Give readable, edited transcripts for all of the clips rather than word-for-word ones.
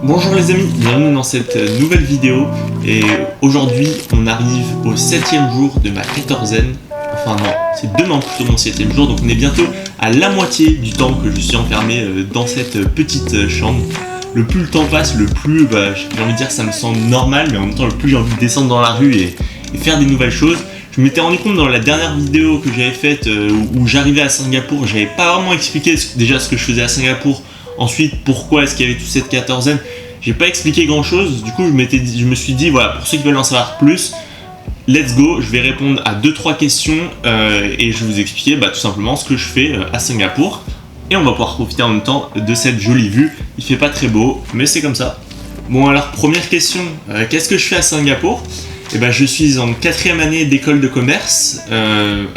Bonjour les amis, bienvenue dans cette nouvelle vidéo et aujourd'hui on arrive au 7e jour de ma quatorzaine. Enfin non, c'est demain plutôt mon 7e jour, donc on est bientôt à la moitié du temps que je suis enfermé dans cette petite chambre. Le plus le temps passe, le plus j'ai envie de dire ça me semble normal, mais en même temps le plus j'ai envie de descendre dans la rue et faire des nouvelles choses. Je m'étais rendu compte dans la dernière vidéo que j'avais faite où j'arrivais à Singapour, j'avais pas vraiment expliqué déjà ce que je faisais à Singapour. Ensuite, pourquoi est-ce qu'il y avait toute cette quatorzaine? J'ai pas expliqué grand chose, du coup je me suis dit, voilà, pour ceux qui veulent en savoir plus, let's go, je vais répondre à 2-3 questions et je vais vous expliquer tout simplement ce que je fais à Singapour. Et on va pouvoir profiter en même temps de cette jolie vue. Il fait pas très beau, mais c'est comme ça. Bon alors, première question, qu'est-ce que je fais à Singapour? Je suis en 4e année d'école de commerce.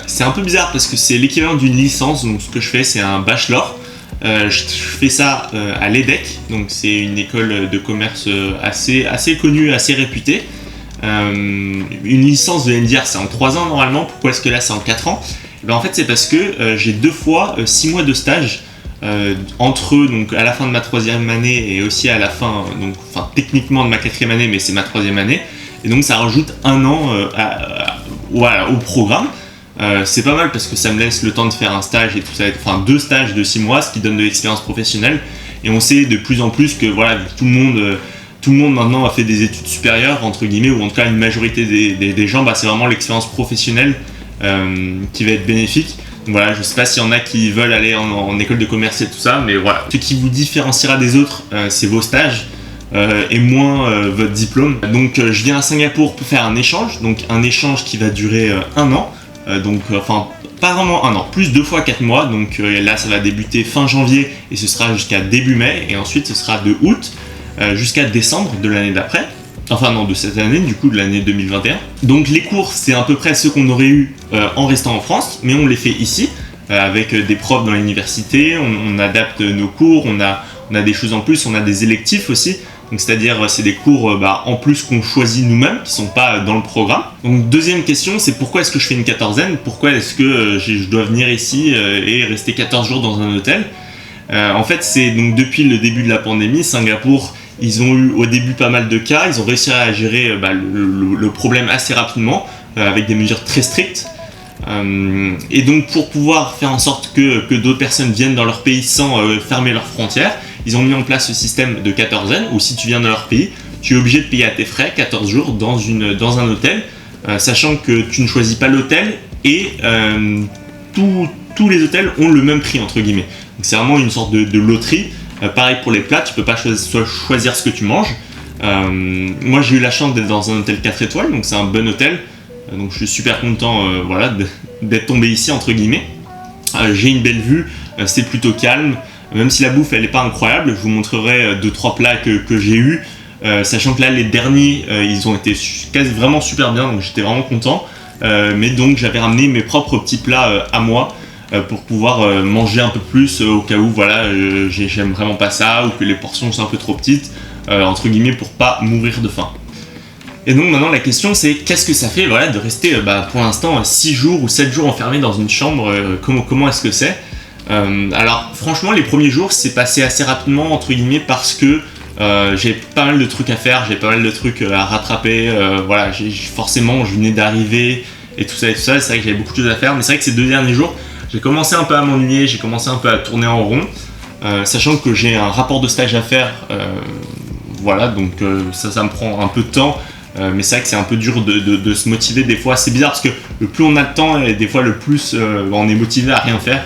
C'est un peu bizarre parce que c'est l'équivalent d'une licence, donc ce que je fais c'est un bachelor. Je fais ça à l'EDEC, donc c'est une école de commerce assez connue, assez réputée. Une licence, vous allez me dire, c'est en 3 ans normalement, pourquoi est-ce que là c'est en 4 ans? En fait c'est parce que j'ai 2 fois 6 mois de stage entre eux, donc à la fin de ma 3e année et aussi à la fin, techniquement de ma 4e année, mais c'est ma 3e année, et donc ça rajoute 1 an au programme. C'est pas mal parce que ça me laisse le temps de faire un stage et tout ça, 2 stages de 6 mois, ce qui donne de l'expérience professionnelle. Et on sait de plus en plus que tout le monde maintenant a fait des études supérieures, entre guillemets, ou en tout cas une majorité des gens, c'est vraiment l'expérience professionnelle qui va être bénéfique. Donc voilà, je sais pas s'il y en a qui veulent aller en école de commerce et tout ça, mais voilà. Ce qui vous différenciera des autres, c'est vos stages. Et moins votre diplôme. Donc je viens à Singapour pour faire un échange qui va durer 1 an. Pas vraiment 1 an, plus 2 fois 4 mois, donc là ça va débuter fin janvier et ce sera jusqu'à début mai, et ensuite ce sera de août jusqu'à décembre de l'année d'après, de cette année, du coup de l'année 2021. Donc les cours c'est à peu près ceux qu'on aurait eu en restant en France, mais on les fait ici, avec des profs dans l'université, on adapte nos cours, on a des choses en plus, on a des électifs aussi. Donc c'est-à-dire c'est des cours en plus qu'on choisit nous-mêmes, qui ne sont pas dans le programme. Donc deuxième question, c'est pourquoi est-ce que je fais une quatorzaine? Pourquoi est-ce que je dois venir ici et rester 14 jours dans un hôtel? En fait, c'est donc depuis le début de la pandémie, Singapour, ils ont eu au début pas mal de cas, ils ont réussi à gérer le problème assez rapidement, avec des mesures très strictes. Et donc pour pouvoir faire en sorte que d'autres personnes viennent dans leur pays sans fermer leurs frontières, ils ont mis en place ce système de quatorzaine où si tu viens dans leur pays, tu es obligé de payer à tes frais 14 jours dans un hôtel, sachant que tu ne choisis pas l'hôtel et tous les hôtels ont le même prix entre guillemets. Donc c'est vraiment une sorte de loterie. Pareil pour les plats, tu peux pas choisir ce que tu manges. Moi j'ai eu la chance d'être dans un hôtel 4 étoiles, donc c'est un bon hôtel. Donc je suis super content d'être tombé ici entre guillemets. J'ai une belle vue, c'est plutôt calme. Même si la bouffe elle est pas incroyable, je vous montrerai 2-3 plats que j'ai eu, sachant que là les derniers ils ont été vraiment super bien, donc j'étais vraiment content. Mais donc j'avais ramené mes propres petits plats à moi pour pouvoir manger un peu plus au cas où j'aime vraiment pas ça, ou que les portions sont un peu trop petites, entre guillemets, pour pas mourir de faim. Et donc maintenant la question c'est qu'est-ce que ça fait de rester pour l'instant 6 jours ou 7 jours enfermé dans une chambre, comment est-ce que c'est? Alors franchement les premiers jours c'est passé assez rapidement entre guillemets parce que j'ai pas mal de trucs à faire, j'ai pas mal de trucs à rattraper, forcément je venais d'arriver et tout ça, c'est vrai que j'avais beaucoup de choses à faire, mais c'est vrai que ces 2 derniers jours j'ai commencé un peu à m'ennuyer, j'ai commencé un peu à tourner en rond, sachant que j'ai un rapport de stage à faire, donc ça me prend un peu de temps. Mais c'est vrai que c'est un peu dur de se motiver des fois, c'est bizarre parce que le plus on a de temps et des fois le plus on est motivé à rien faire.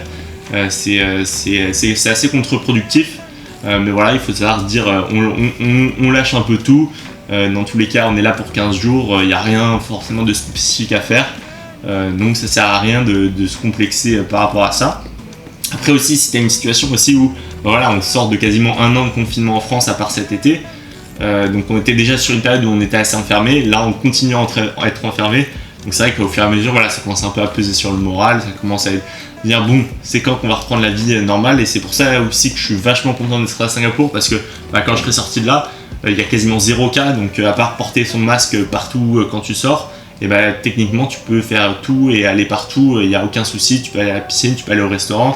C'est assez contre-productif, mais voilà, il faut savoir dire on lâche un peu tout. Dans tous les cas on est là pour 15 jours, il n'y a rien forcément de spécifique à faire, donc ça sert à rien de se complexer par rapport à ça. Après aussi si tu as une situation aussi où on sort de quasiment 1 an de confinement en France à part cet été, donc on était déjà sur une période où on était assez enfermé, là on continue à être enfermé, donc c'est vrai qu'au fur et à mesure ça commence un peu à peser sur le moral, ça commence à dire bon c'est quand qu'on va reprendre la vie normale, et c'est pour ça aussi que je suis vachement content d'être à Singapour parce que quand je serai sorti de là, il y a quasiment 0 cas, donc à part porter son masque partout quand tu sors, et techniquement tu peux faire tout et aller partout, il n'y a aucun souci, tu peux aller à la piscine, tu peux aller au restaurant,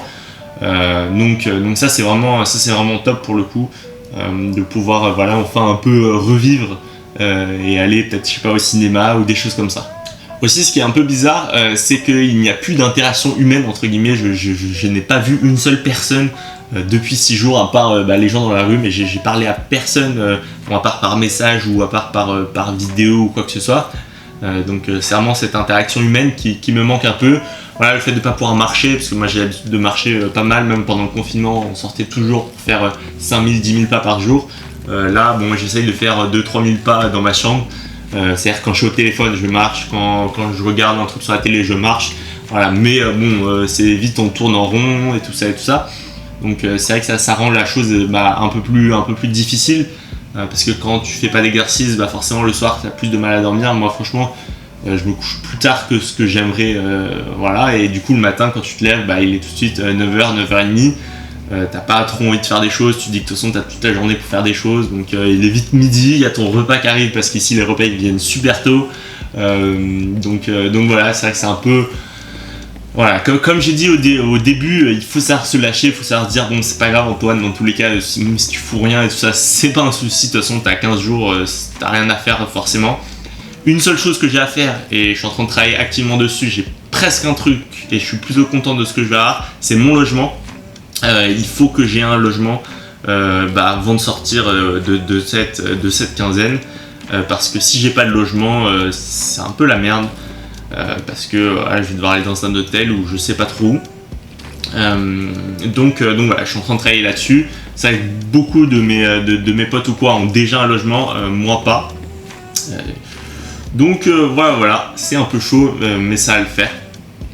donc ça c'est vraiment top pour le coup. de pouvoir voilà, enfin un peu revivre et aller peut-être, je sais pas, au cinéma ou des choses comme ça. Aussi, ce qui est un peu bizarre, c'est qu'il n'y a plus d'interaction humaine, entre guillemets. Je n'ai pas vu une seule personne depuis 6 jours, à part les gens dans la rue, mais j'ai parlé à personne, à part par message ou à part par vidéo ou quoi que ce soit. Donc c'est vraiment cette interaction humaine qui me manque un peu. Voilà, le fait de ne pas pouvoir marcher, parce que moi j'ai l'habitude de marcher pas mal, même pendant le confinement, on sortait toujours pour faire 5000, 10 000 pas par jour. Là, bon, j'essaye de faire 2-3 000 pas dans ma chambre. C'est-à-dire quand je suis au téléphone, je marche, quand je regarde un truc sur la télé, je marche. Voilà, mais c'est vite, on tourne en rond et tout ça. Donc c'est vrai que ça rend la chose un peu plus difficile. Parce que quand tu fais pas d'exercice, forcément le soir tu as plus de mal à dormir. Moi franchement je me couche plus tard que ce que j'aimerais, voilà, et du coup le matin quand tu te lèves, il est tout de suite 9h, 9h30, t'as pas trop envie de faire des choses, tu dis que de toute façon t'as toute la journée pour faire des choses, donc il est vite midi, il y a ton repas qui arrive parce qu'ici les repas ils viennent super tôt, donc voilà, c'est vrai que c'est un peu... Voilà, comme j'ai dit au début, il faut savoir se lâcher, il faut savoir se dire bon c'est pas grave Antoine, dans tous les cas, même si tu fous rien et tout ça, c'est pas un souci, de toute façon t'as 15 jours, t'as rien à faire forcément. Une seule chose que j'ai à faire, et je suis en train de travailler activement dessus, j'ai presque un truc, et je suis plutôt content de ce que je vais avoir, c'est mon logement. Il faut que j'ai un logement avant de sortir de cette quinzaine, parce que si j'ai pas de logement, c'est un peu la merde. Parce que je vais devoir aller dans un hôtel où je sais pas trop où. Donc voilà, je suis en train de travailler là-dessus. C'est vrai que beaucoup de mes potes ou quoi ont déjà un logement, moi pas. Donc voilà, c'est un peu chaud, mais ça va le faire.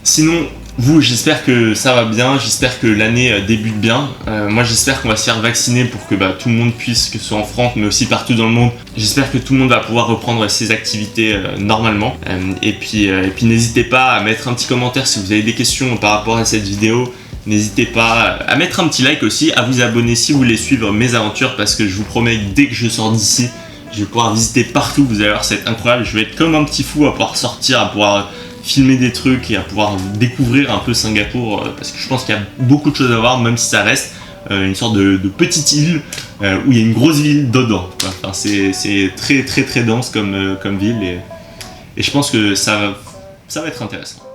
Sinon, vous, j'espère que ça va bien, j'espère que l'année débute bien. Moi, j'espère qu'on va se faire vacciner pour que tout le monde puisse, que ce soit en France, mais aussi partout dans le monde. J'espère que tout le monde va pouvoir reprendre ses activités normalement. Et puis n'hésitez pas à mettre un petit commentaire si vous avez des questions par rapport à cette vidéo. N'hésitez pas à mettre un petit like aussi, à vous abonner si vous voulez suivre mes aventures, parce que je vous promets que dès que je sors d'ici, je vais pouvoir visiter partout. Vous allez voir, c'est incroyable. Je vais être comme un petit fou à pouvoir sortir, à pouvoir filmer des trucs et à pouvoir découvrir un peu Singapour, parce que je pense qu'il y a beaucoup de choses à voir, même si ça reste une sorte de petite île où il y a une grosse ville dedans. Enfin, c'est très très très dense comme ville, et je pense que ça va être intéressant.